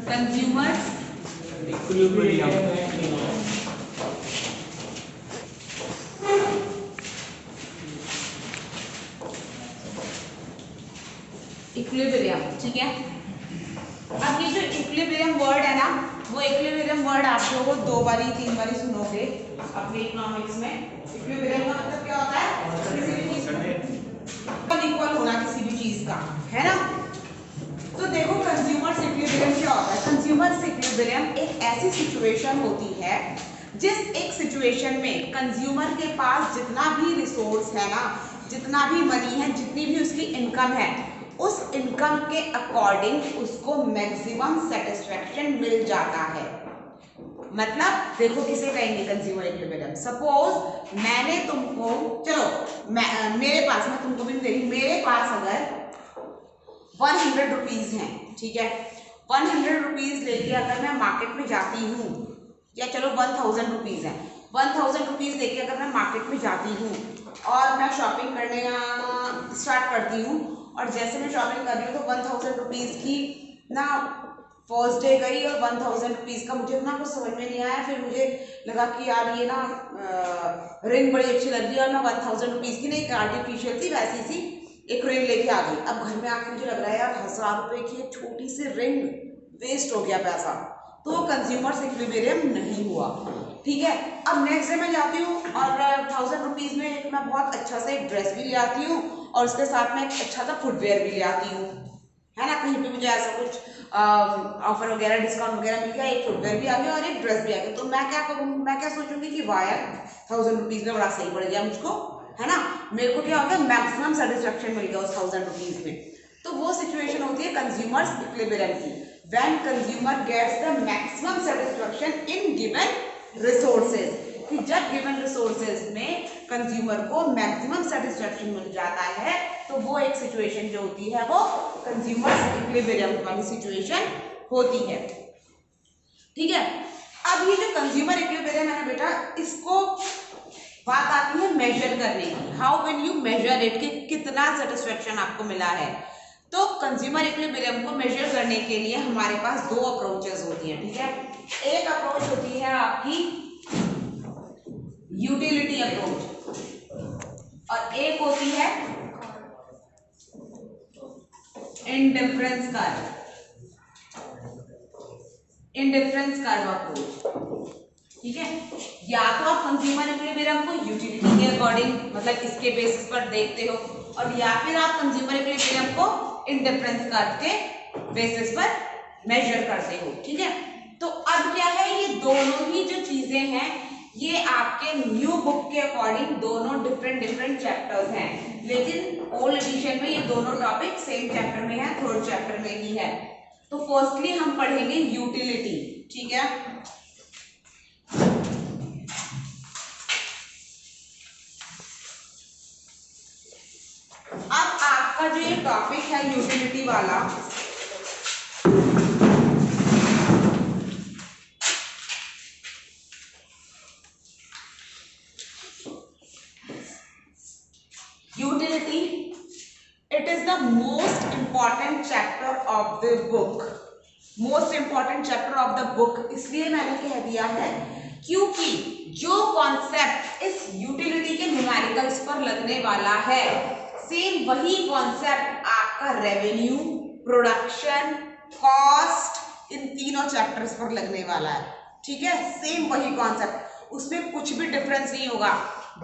Consumers equilibrium, equilibrium, ठीक है। अब ये जो इक्विलिब्रियम वर्ड है ना, वो इक्विलिब्रियम वर्ड आप लोगों को 2 बारी 3 बारी सुनोगे अपने इकोनॉमिक्स में। इक्विलिब्रियम का मतलब क्या होता है? किसी भी चीज का इक्वल होना, किसी भी चीज का, है ना। तो देखो कंज्यूमर्स इक्विलिब्रियम क्या होता है। कंज्यूमर्स इक्विलिब्रियम एक ऐसी सिचुएशन होती है जिस एक सिचुएशन में कंज्यूमर के पास जितना भी रिसोर्स है ना, जितना भी मनी है, जितनी भी उसकी इनकम है, उस इनकम के अकॉर्डिंग उसको मैक्सिमम सेटिस्फेक्शन मिल जाता है। मतलब देखो किसे कहेंगे कंज्यूमर इक्विलिब्रियम। सपोज मैंने तुमको, चलो मेरे पास, मैं तुमको भी नहीं दे रही, मेरे पास अगर 100 रुपीज हैं, ठीक है। 100 रुपीज लेके अगर मैं मार्केट में जाती हूँ, या चलो 1000 रुपीज है, 1000 रुपीज लेके अगर मैं मार्केट में जाती हूँ और मैं शॉपिंग करने स्टार्ट करती हूँ, और जैसे मैं शॉपिंग कर रही हूँ तो 1000 रुपीज की ना फर्स्ट डे गई और 1000 रुपीज का मुझे ना कुछ समझ में नहीं आया। फिर मुझे लगा कि यार ये ना रिंग बड़ी अच्छी लग रही है, और मैं 1000 रुपीज की नहीं, आर्टिफिशियल थी वैसी सी एक रिंग लेके आ गई। अब घर में आके मुझे लग रहा है यार 1000 रुपए की एक छोटी सी रिंग, वेस्ट हो गया पैसा। तो वो कंज्यूमर्स इक्विलिब्रियम नहीं हुआ, ठीक है। अब नेक्स्ट डे मैं जाती हूँ और 1000 रुपीज में एक मैं बहुत अच्छा सा एक ड्रेस भी ले आती हूँ, और उसके साथ में एक अच्छा सा फुटवेयर भी ले आती हूँ, है ना। कहीं पे मुझे ऐसा कुछ ऑफर वगैरह, डिस्काउंट वगैरह मिल गया, एक फुटवेयर भी आ गया और एक ड्रेस भी आ गया। तो मैं क्या करूँ, मैं क्या सोचूंगी कि वाह यार 1000 रुपीज में बड़ा सही पड़ गया मुझको, है ना। मेरे को क्या हो गया, मैक्सिमम सेटिस्फेक्शन मिल गया उस 1000 रुपीज में। तो वो सिचुएशन होती है कंज्यूमर्स इक्विलिब्रियम की, when consumer gets the maximum satisfaction in given resources, कि जब गिवन रिसोर्सेज में कंज्यूमर को मैक्सिमम सेटिस्फेक्शन मिल जाता है, तो वो एक सिचुएशन जो होती है वो कंज्यूमर्स इक्विलिब्रियम वाली सिचुएशन होती है, ठीक है। अब ये जो कंज्यूमर इक्विलिब्रियम है ना बेटा, इसको बात आती है मेजर करने की। How can you measure it, कि कितना सेटिस्फेक्शन आपको मिला है। तो कंज्यूमर इक्विलिब्रियम को मेजर करने के लिए हमारे पास 2 अप्रोचेस होती हैं, ठीक है। एक अप्रोच होती है आपकी यूटिलिटी अप्रोच, और एक होती है indifference curve, indifference curve approach, ठीक है। या तो आप कंज्यूमर इक्विलिब्रियम को यूटिलिटी के अकॉर्डिंग, मतलब इसके बेसिस पर देखते हो, और या फिर आप कंज्यूमर इक्विलिब्रियम को इंडिफरेंस कर्व के बेसिस पर मेजर करते हो, ठीक है। तो अब क्या है, ये दोनों ही जो चीजें हैं ये आपके न्यू बुक के अकॉर्डिंग दोनों डिफरेंट चैप्टर्स हैं, लेकिन ओल्ड एडिशन में ये दोनों टॉपिक सेम चैप्टर में है, 3rd चैप्टर में ही है। तो फर्स्टली हम पढ़ेंगे यूटिलिटी, ठीक है। अब आपका जो ये टॉपिक है यूटिलिटी वाला, utility, it is the most important chapter of the book. Most important chapter of the book इसलिए मैंने कह दिया है क्योंकि जो कॉन्सेप्ट इस यूटिलिटी के न्यूमेरिकल्स पर लगने वाला है, सेम वही कॉन्सेप्ट आपका रेवेन्यू, प्रोडक्शन, कॉस्ट, इन तीनों चैप्टर्स पर लगने वाला है, ठीक है। सेम वही कॉन्सेप्ट, उसमें कुछ भी डिफरेंस नहीं होगा।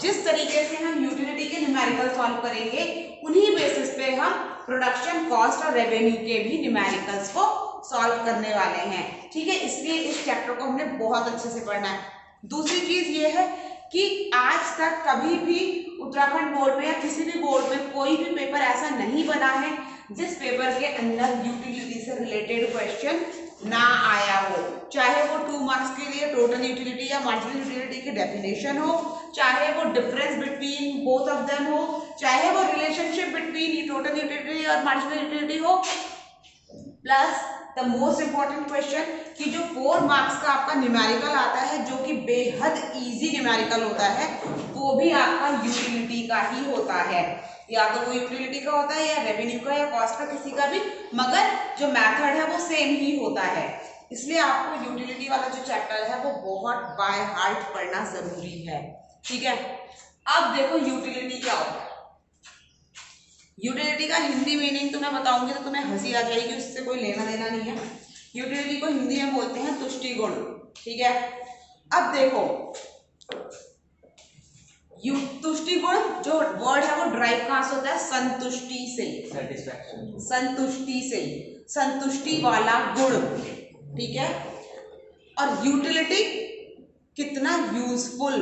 जिस तरीके से हम यूटिलिटी के न्यूमेरिकल सॉल्व करेंगे, उन्हीं बेसिस पे हम प्रोडक्शन, कॉस्ट और रेवेन्यू के भी न्यूमेरिकल्स को सॉल्व करने वाले हैं, ठीक है। इसलिए इस चैप्टर को हमने बहुत अच्छे से पढ़ना है। दूसरी चीज ये है कि आज तक कभी भी उत्तराखंड बोर्ड में या किसी भी बोर्ड में कोई भी पेपर ऐसा नहीं बना है जिस पेपर के अंदर यूटिलिटी से रिलेटेड क्वेश्चन ना आया हो, चाहे वो 2 मार्क्स के लिए टोटल यूटिलिटी या मार्जिनल यूटिलिटी की डेफिनेशन हो, चाहे वो difference between both of them हो, चाहे वो रिलेशनशिप बिटवीन टोटल यूटिलिटी और मार्जिनल यूटिलिटी हो, plus the most important question कि जो 4 मार्क्स का आपका न्यूमेरिकल आता है, जो कि बेहद इजी न्यूमेरिकल होता है, वो भी आपका यूटिलिटी का ही होता है। या तो वो यूटिलिटी का होता है या रेवेन्यू का या कॉस्ट का, किसी का भी, मगर जो मेथड है वो सेम ही होता है। इसलिए आपको यूटिलिटी वाला जो चैप्टर है वो बहुत बाय हार्ट पढ़ना जरूरी है। ठीक है, अब देखो यूटिलिटी क्या होता है। यूटिलिटी का हिंदी मीनिंग तो मैं बताऊंगी तो तुम्हें हंसी आ जाएगी, उससे कोई लेना देना नहीं है। यूटिलिटी को हिंदी में बोलते हैं तुष्टि गुण। ठीक है, अब देखो तुष्टि गुण जो वर्ड है वो ड्राइव कहां से होता है? संतुष्टि से, सेटिस्फैक्शन, संतुष्टि से, संतुष्टि वाला गुण। ठीक है, और यूटिलिटी कितना यूजफुल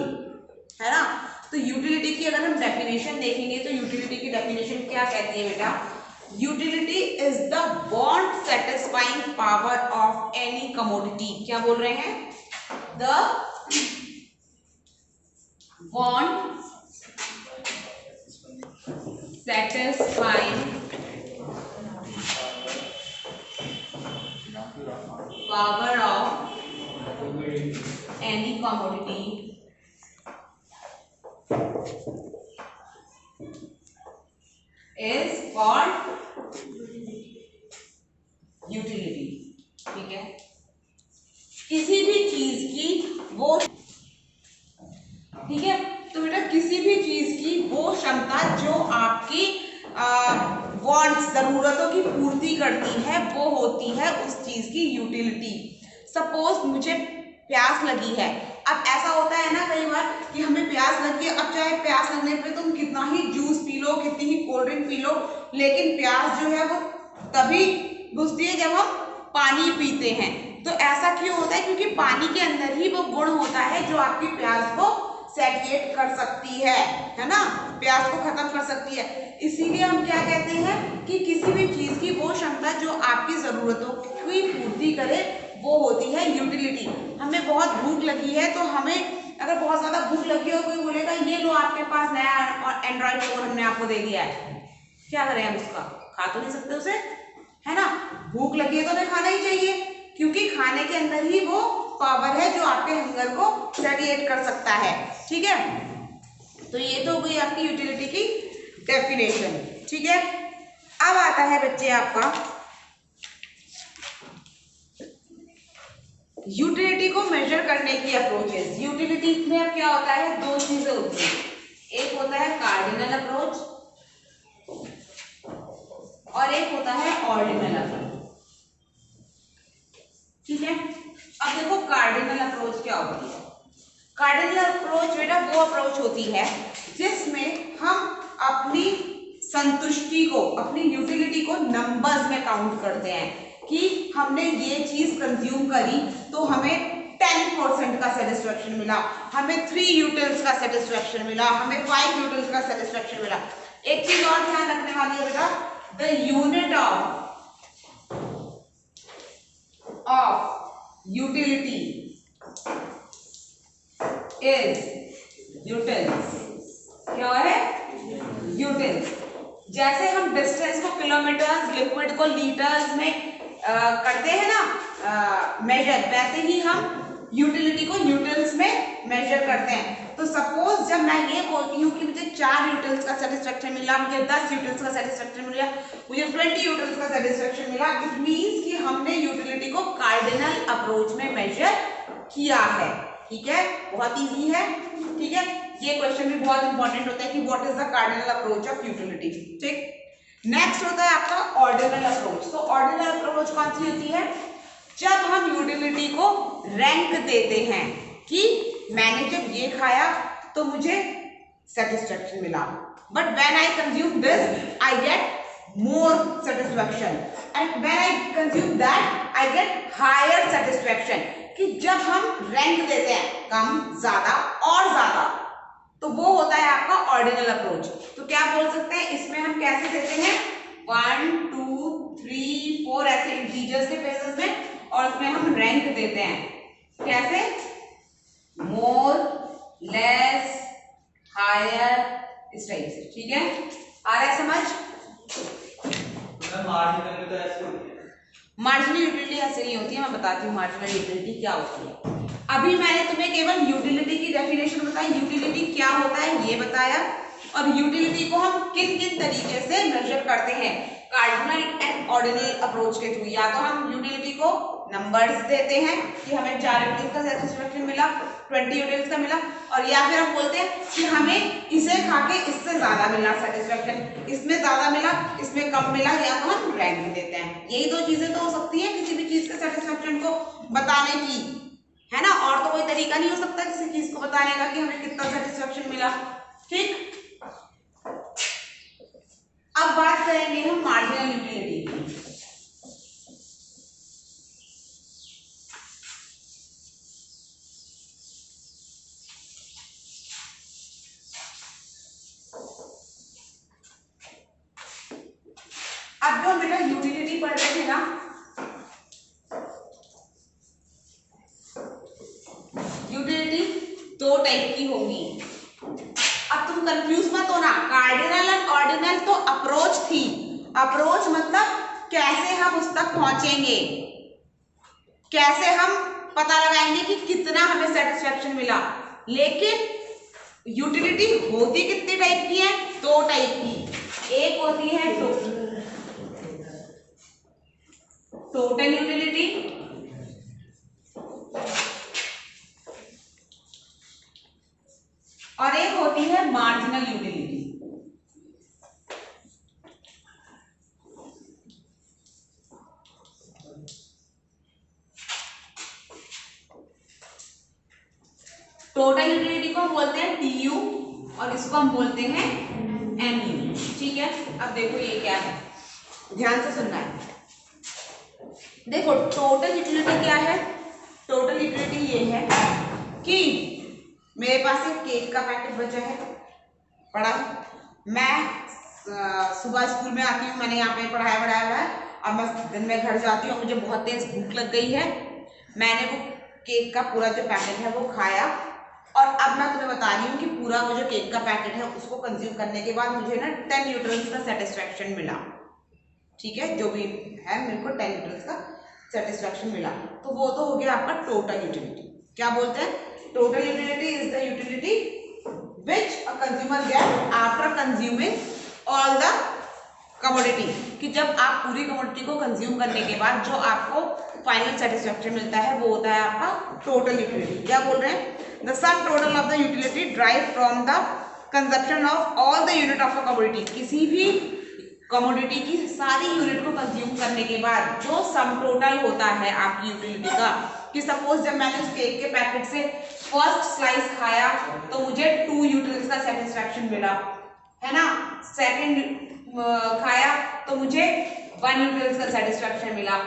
है ना। तो यूटिलिटी की अगर हम डेफिनेशन देखेंगे तो यूटिलिटी की डेफिनेशन क्या कहती है बेटा? Utility is the want satisfying power of any commodity. क्या बोल रहे हैं? The want satisfying power of any commodity is called utility। ठीक है, किसी भी चीज की वो, ठीक है, तो बेटा किसी भी चीज की वो क्षमता जो आपकी वांट्स जरूरतों की पूर्ति करती है वो होती है उस चीज की यूटिलिटी। सपोज मुझे प्यास लगी है, अब ऐसा होता है ना कई बार कि हमें प्यास लगी है, अब चाहे प्यास लगने पे तुम कितना ही जूस पी लो, कितनी ही कोल्ड ड्रिंक पी लो, लेकिन प्यास जो है वो तभी बुझती है जब हम पानी पीते हैं। तो ऐसा क्यों होता है? क्योंकि पानी के अंदर ही वो गुण होता है जो आपकी प्यास को सैटिएट कर सकती है ना, प्यास को खत्म कर सकती है। इसीलिए हम क्या कहते हैं कि किसी भी चीज की वो क्षमता जो आपकी जरूरतों की पूर्ति करे वो होती है यूटिलिटी। हमें बहुत भूख लगी है तो हमें अगर बहुत ज्यादा भूख लगी हो, कोई बोलेगा ये लो आपके पास नया एंड्रॉइड फोन हमने आपको दे दिया है, क्या करें हम उसका? खा तो नहीं सकते उसे, है ना। भूख लगी है तो हमें खाना ही चाहिए, क्योंकि खाने के अंदर ही वो पावर है जो आपके हंगर को सैटिस्फाइड कर सकता है। ठीक है, तो ये तो हो गई आपकी यूटिलिटी की डेफिनेशन। ठीक है, अब आता है बच्चे आपका यूटिलिटी को मेजर करने की अप्रोचेस। यूटिलिटी में अब क्या होता है? दो चीजें होती हैं, एक होता है कार्डिनल अप्रोच और एक होता है ऑर्डिनल अप्रोच। ठीक है, अब देखो कार्डिनल अप्रोच क्या होती है। कार्डिनल अप्रोच बेटा वो अप्रोच होती है जिसमें हम अपनी संतुष्टि को, अपनी यूटिलिटी को नंबर्स में काउंट करते हैं कि हमने ये चीज कंज्यूम करी तो हमें 10% का सेटिस्फेक्शन मिला, हमें 3 यूटिल्स का सेटिस्फेक्शन मिला, हमें 5 यूटिल्स का सेटिस्फेक्शन मिला। एक चीज और ध्यान रखने वाली है बेटा, the unit of utility is utils। क्या है? यूटिल्स। जैसे हम डिस्टेंस को किलोमीटर्स, लिक्विड को लीटर्स में करते हैं ना मेजर, वैसे ही हम यूटिलिटी को यूटिल्स में मेजर करते हैं। तो सपोज जब मैं ये बोलती हूँ कि मुझे 4 यूटिल्स का सेटिस्फेक्शन मिला, मुझे 10 यूटिल्स का सेटिस्फेक्शन मिला, मुझे 20 यूटिल्स का सेटिस्फेक्शन मिला, इट मींस कि हमने यूटिलिटी को कार्डिनल अप्रोच में मेजर किया है। ठीक है, बहुत इजी है। ठीक है, ये क्वेश्चन भी बहुत इंपॉर्टेंट होता है कि what is the cardinal approach of utility. ठीक, नेक्स्ट होता है आपका ऑर्डिनल अप्रोच। तो ऑर्डिनल अप्रोच कौन सी होती है? जब हम यूटिलिटी को रैंक देते हैं कि मैंने जब ये खाया तो मुझे सेटिस्फेक्शन मिला, but when I consume this I get more satisfaction, and when I consume that I get higher satisfaction. कि जब हम रैंक देते हैं कम, ज्यादा और ज्यादा, तो वो होता है आपका ऑर्डिनल अप्रोच। तो क्या बोल सकते हैं इसमें हम कैसे देते हैं? 1 2 3 4 ऐसे इंटीजर्स के बेसिस में, और उसमें हम रैंक देते हैं कैसे? मोर, लेस, हायर, इस टाइप से। ठीक है, आ रहा है समझ? मार्जिनल में तो ऐसे होती है। मार्जिनल यूटिलिटी ऐसे नहीं होती है, मैं बताती हूँ मार्जिनल यूटिलिटी क्या होती है। अभी मैंने तुम्हें केवल यूटिलिटी की डेफिनेशन बताई, यूटिलिटी क्या होता है ये बताया, और यूटिलिटी को हम किन किन तरीके से मेजर करते हैं। कार्डिनल एंड ऑर्डिनल अप्रोच के थ्रू। या तो हम यूटिलिटी को नंबर्स देते हैं कि हमें 4 यूटिल्स का सेटिस्फेक्शन मिला, 20 यूटिल्स का मिला, और या फिर हम बोलते हैं कि हमें इसे खा के इससे ज्यादा मिला सेटिस्फेक्शन, इसमें ज्यादा मिला, इसमें कम मिला, या तो हम रैंक देते हैं। यही दो चीजें तो हो सकती है किसी भी चीज के सेटिस्फेक्शन को बताने की, है ना। और तो कोई तरीका नहीं हो सकता किसी चीज को बताने का कि हमें कितना सेटिस्फेक्शन मिला। ठीक, अब बात करेंगे हम मार्जिनल यूटिलिटी की। अब जो बेटा यूटिलिटी पढ़ रहे थे ना, यूटिलिटी दो टाइप की होगी। अब तुम कंफ्यूज मत होना, कार्डिनल एंड ऑर्डिनल तो अप्रोच थी। अप्रोच मतलब कैसे हम उस तक पहुंचेंगे, कैसे हम पता लगाएंगे कि कितना हमें सेटिस्फेक्शन मिला। लेकिन यूटिलिटी होती कितने टाइप की है? दो टाइप की। एक होती है टोटल यूटिलिटी, और एक होती है मार्जिनल यूटिलिटी। टोटल यूटिलिटी को हम बोलते हैं TU और इसको हम बोलते हैं MU। ठीक है, अब देखो ये क्या है, ध्यान से सुनना है। देखो टोटल यूटिलिटी क्या है? टोटल यूटिलिटी ये है कि मेरे पास एक केक का पैकेट बचा है, पड़ा। मैं सुबह स्कूल में आती हूँ, मैंने यहाँ पे पढ़ाया हुआ है, अब मैं दिन में घर जाती हूँ, मुझे बहुत तेज भूख लग गई है, मैंने वो केक का पूरा जो पैकेट है वो खाया, और अब मैं तुम्हें बता रही हूँ कि पूरा वो जो केक का पैकेट है उसको कंज्यूम करने के बाद मुझे ना 10 न्यूट्रल्स का सेटिस्फेक्शन मिला। ठीक है, जो भी है मेरे को 10 न्यूट्रल्स का सेटिस्फेक्शन मिला, तो वो तो हो गया आपका टोटल यूटिलिटी। क्या बोलते हैं? Total utility is the utility which a consumer get after consuming all the commodity, कि जब आप पूरी कमोडिटी को कंज्यूम करने के बाद जो आपको फाइनल सेटिस्फेक्शन मिलता है वो होता है आपका टोटल यूटिलिटी। क्या बोल रहे हैं? The sum total of the utility drive from the consumption of all the unit of a commodity, किसी भी कमोडिटी की सारी यूनिट को कंज्यूम करने के बाद जो सम टोटल होता है आपकी यूटिलिटी का, कि सपोज जब मैंने उस केक के पैकेट से फर्स्ट स्लाइस खाया तो मुझे 2 यूटिलिटीज का सेटिस्फेक्शन मिला, है ना। सेकंड खाया तो मुझे 1 यूटिलिटीज का सेटिस्फेक्शन मिला,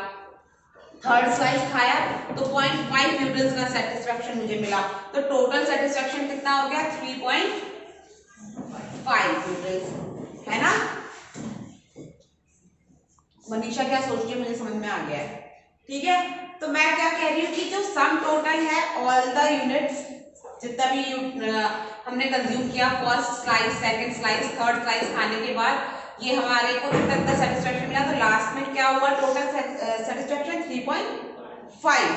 थर्ड स्लाइस खाया तो 0.5 यूटिलिटीज का सेटिस्फेक्शन मुझे मिला, तो टोटल सेटिस्फेक्शन कितना हो गया? 3.5 यूटिलिटीज, है ना। मनीषा क्या सोच रही है मुझे समझ में आ गया है। ठीक है, तो मैं क्या कह रही हूँ कि जो सम टोटल है ऑल द यूनिट्स, जितना भी हमने कंज्यूम किया, first slice, second slice, third slice खाने के बाद ये हमारे को कितना सेटिस्फेक्शन मिला, तो लास्ट में क्या हुआ? Total satisfaction 3.5।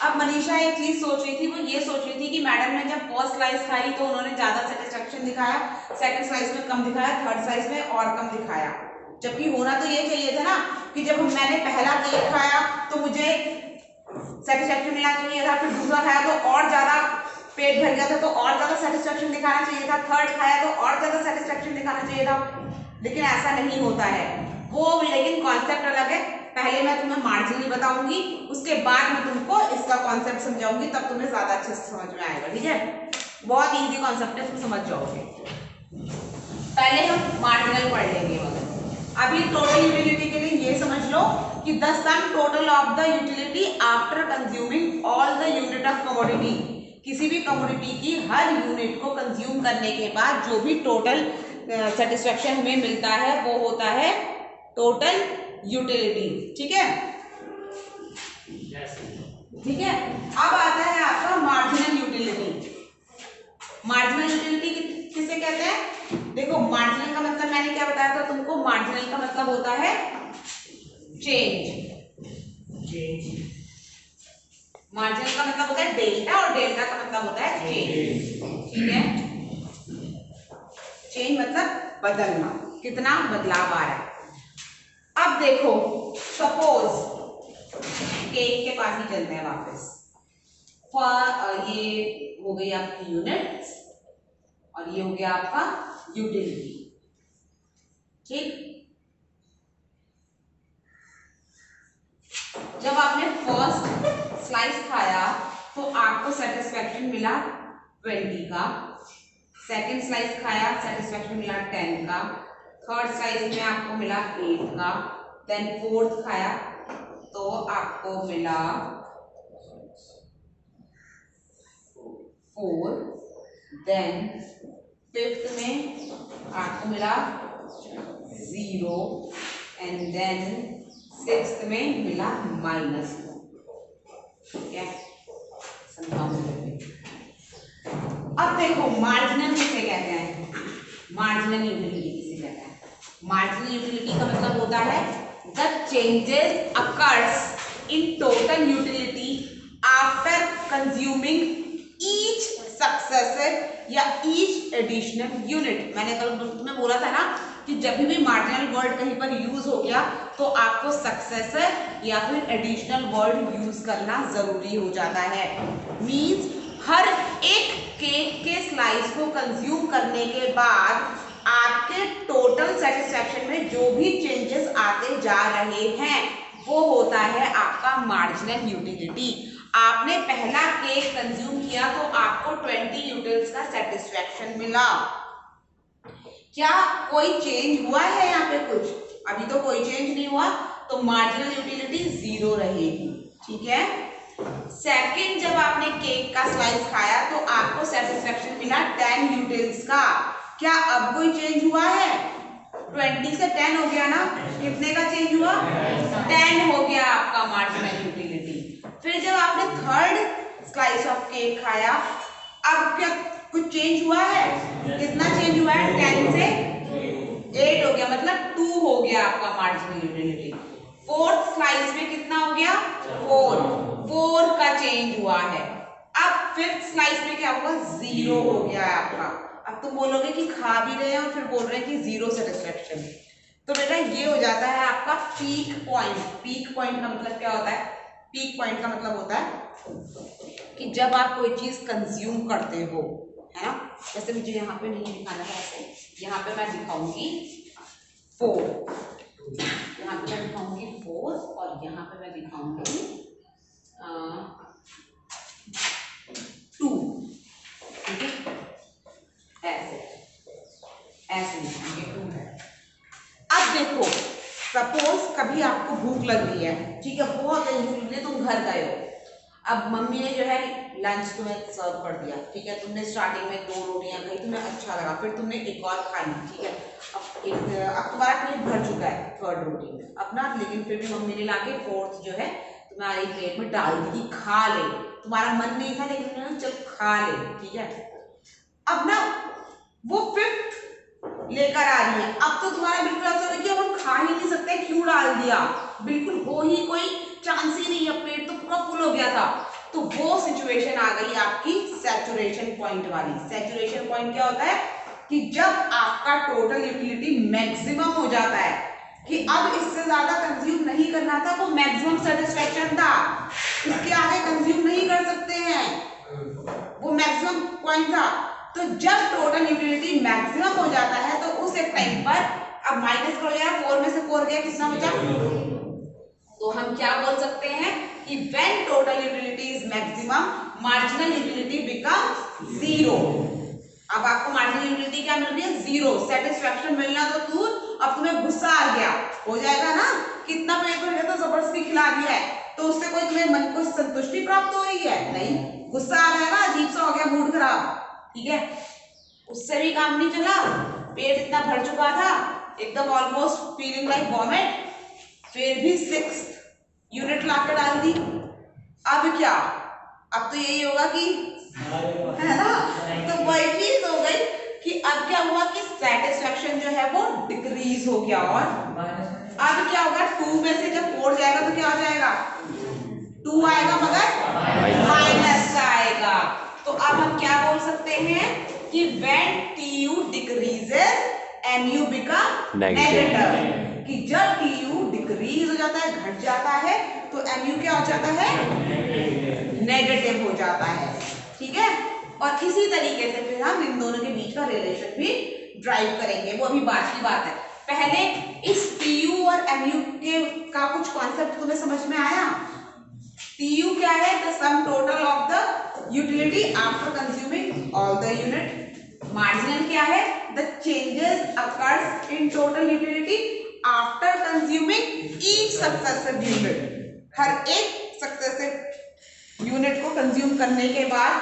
अब मनीषा एक चीज सोच रही थी, वो ये सोच रही थी कि मैडम ने जब फर्स्ट स्लाइस खाई तो उन्होंने ज्यादा सेटिस्फेक्शन दिखाया, सेकंड स्लाइस में कम दिखाया, थर्ड स्लाइस में और कम दिखाया, जबकि होना तो ये चाहिए था ना कि जब मैंने पहला केक खाया तो मुझे सेटिस्फेक्शन मिलना चाहिए था, फिर दूसरा खाया तो और ज्यादा पेट भर गया था तो और ज्यादा सेटिस्फेक्शन दिखाना चाहिए था, थर्ड खाया तो और ज्यादा सेटिस्फेक्शन दिखाना चाहिए था, लेकिन ऐसा नहीं होता है वो। लेकिन कॉन्सेप्ट अलग है। पहले मैं तुम्हें मार्जिनल बताऊंगी, उसके बाद मैं तुमको इसका कॉन्सेप्ट समझाऊंगी, तब तुम्हें ज्यादा अच्छे से समझ में आएगा। ठीक है, बहुत इजी कॉन्सेप्ट है, तुम समझ जाओगे। पहले हम मार्जिनल पढ़ लेंगे। अभी टोटल यूटिलिटी के लिए ये समझ लो कि the sum total of the utility after consuming all the unit of commodity, किसी भी कमोडिटी की हर यूनिट को कंज्यूम करने के बाद जो भी टोटल सेटिस्फेक्शन हमें मिलता है वो होता है टोटल यूटिलिटी। ठीक है, ठीक है। अब आता है आपका मार्जिनल यूटिलिटी। मार्जिनल यूटिलिटी किसे कहते हैं? देखो मार्जिनल का मतलब मैंने क्या बताया था तुमको, मार्जिनल का मतलब होता है चेंज। मार्जिनल का मतलब होता है डेल्टा और डेल्टा का मतलब होता है चेंज। ठीक है, चेंज मतलब बदलना, कितना बदलाव आ रहा है। अब देखो सपोज केक के पास ही चलते हैं वापस। ये हो गई आपकी यूनिट्स और ये हो गया आपका यूटिलिटी। ठीक, जब आपने फर्स्ट स्लाइस खाया तो आपको सेटिस्फैक्शन मिला 20 का, सेकंड स्लाइस खाया सेटिस्फैक्शन मिला 10 का, थर्ड स्लाइस में आपको मिला 8 का, देन फोर्थ खाया तो आपको मिला 4, देन फिफ्थ में आपको मिला 0 एंड देन सिक्स्थ में मिला -2। ठीक है, अब देखो मार्जिनल किसे कहते हैं, मार्जिनल यूटिलिटी किसे कहते हैं। मार्जिनल यूटिलिटी का मतलब होता है the changes occurs in total utility after consuming each successive या ईच एडिशनल यूनिट। मैंने कल ग्रुप में बोला था ना कि जब भी मार्जिनल वर्ड कहीं पर यूज हो गया तो आपको सक्सेसर या फिर एडिशनल वर्ड यूज करना जरूरी हो जाता है। मींस हर एक केक के स्लाइस को कंज्यूम करने के बाद आपके टोटल सेटिस्फैक्शन में जो भी चेंजेस आते जा रहे हैं वो होता है आपका मार्जिनल यूटिलिटी। आपने पहला केक कंज्यूम किया तो आपको 20 यूटिल्स का सेटिस्फैक्शन मिला। क्या कोई चेंज हुआ है यहाँ पे कुछ? अभी तो कोई चेंज नहीं हुआ, तो मार्जिनल यूटिलिटी 0 रहेगी। ठीक है, सेकंड जब आपने केक का स्लाइस खाया तो आपको सेटिस्फैक्शन मिला 10 यूटिल्स का। क्या अब कोई चेंज हुआ है? 20 से 10 हो गया ना, कितने का चेंज हुआ? 10 हो गया आपका मार्जिनल यूटिलिटी। फिर जब आपने थर्ड स्लाइस ऑफ केक खाया, अब क्या कुछ चेंज हुआ है? कितना चेंज हुआ है? 10 से 8 हो गया, मतलब 2 हो गया आपका मार्जिनल यूटिलिटी। फोर्थ स्लाइस में कितना हो गया? 4 का चेंज हुआ है। अब फिफ्थ स्लाइस में क्या हुआ? 0 हो गया है आपका। अब तुम बोलोगे कि खा भी रहे हैं और फिर बोल रहे हैं कि 0 सेटिस्फैक्शन, तो बेटा ये हो जाता है आपका पीक पॉइंट। पीक पॉइंट का मतलब क्या होता है? पीक पॉइंट का मतलब होता है कि जब आप कोई चीज कंज्यूम करते हो, है ना, जैसे मुझे यहाँ पे नहीं दिखाना है, ऐसे यहाँ पे मैं दिखाऊंगी 4, यहाँ पे मैं दिखाऊंगी 4 और यहाँ पे मैं दिखाऊंगी 2। ठीक है, ऐसे ऐसे दिखाएंगे 2 है। अब देखो सपोज कभी आपको भूख लग रही है, ठीक है, बहुत भूख लग रही है, तुम घर गए हो, अब मम्मी ने जो है लंच तुम्हें सर्व कर दिया, ठीक है, तुमने स्टार्टिंग में 2 रोटियां खाई, तुम्हें अच्छा लगा, फिर तुमने एक और खा ली, ठीक है, अब तुम्हारा पेट भर चुका है थर्ड रोटी में अपना, लेकिन फिर भी मम्मी ने लाके फोर्थ जो है तुम्हारी प्लेट में डाल दी कि खा ले, तुम्हारा मन नहीं था लेकिन चल खा ले, ठीक है। अब ना वो फिफ्थ लेकर आ रही है, अब तो तुम्हारा बिल्कुल ऐसा हो कि अब हम खा ही नहीं सकते, क्यों डाल दिया, बिल्कुल हो ही कोई चांस ही नहीं है, पेट तो पूरा फुल हो गया था। तो वो सिचुएशन आ गई आपकी सैचुरेशन पॉइंट वाली। सैचुरेशन पॉइंट क्या होता है कि जब आपका टोटल यूटिलिटी मैक्सिमम हो जाता है कि अब इससे ज्यादा कंज्यूम नहीं करना था, वो मैक्सिमम सेटिस्फैक्शन था, इसके आगे कंज्यूम नहीं कर सकते हैं, वो मैक्सिमम पॉइंट था। तो जब टोटल यूटिलिटी मैक्सिमम हो जाता है तो उस एक टाइम पर अब माइनस कर लिया, 4 में से 4 गया, कितना बचा? तो हम क्या बोल सकते हैं कि when total utility is maximum, marginal utility becomes 0। अब आपको मार्जिनल यूटिलिटी क्या मिल रही है? 0। सेटिस्फैक्शन मिलना तो दूर, अब तुम्हें गुस्सा आ गया, हो जाएगा ना, कितना पेट भर गया तो जबरदस्ती खिला दिया है, तो उससे कोई तुम्हें मन को संतुष्टि प्राप्त हो रही है? नहीं, गुस्सा आ रहा है ना, अजीब सा हो गया, मूड खराब, ठीक है, उससे भी काम नहीं चला, पेट इतना भर चुका था, एकदम ऑलमोस्ट फीलिंग लाइक वॉमिट, फिर भी 6 यूनिट लाकर डाल दी। अब क्या? अब तो यही होगा कि, है ना, तो वही चीज हो गई कि अब क्या हुआ कि सेटिस्फैक्शन जो है वो डिक्रीज हो गया, और अब क्या होगा? 2 में से जब 4 जाएगा तो क्या हो जाएगा? 2 आएगा मगर माइनस का आएगा। तो अब हम क्या बोल सकते हैं कि when TU decreases MU become negative, कि जब TU इंक्रीज हो जाता है, घट जाता है, तो mu क्या हो जाता है, नेगेटिव हो जाता है। ठीक है, और इसी तरीके से फिर हम इन दोनों के बीच का रिलेशन भी ड्राइव करेंगे, वो अभी बात की बात है। पहले इस pu और mu के का कुछ कॉन्सेप्ट तुम्हें समझ में आया? pu क्या है? The sum total of the utility after consuming all the unit. Marginal क्या है? The changes occurs in total utility after consuming each successive unit. हर एक सक्सेसिव यूनिट को कंज्यूम करने के बाद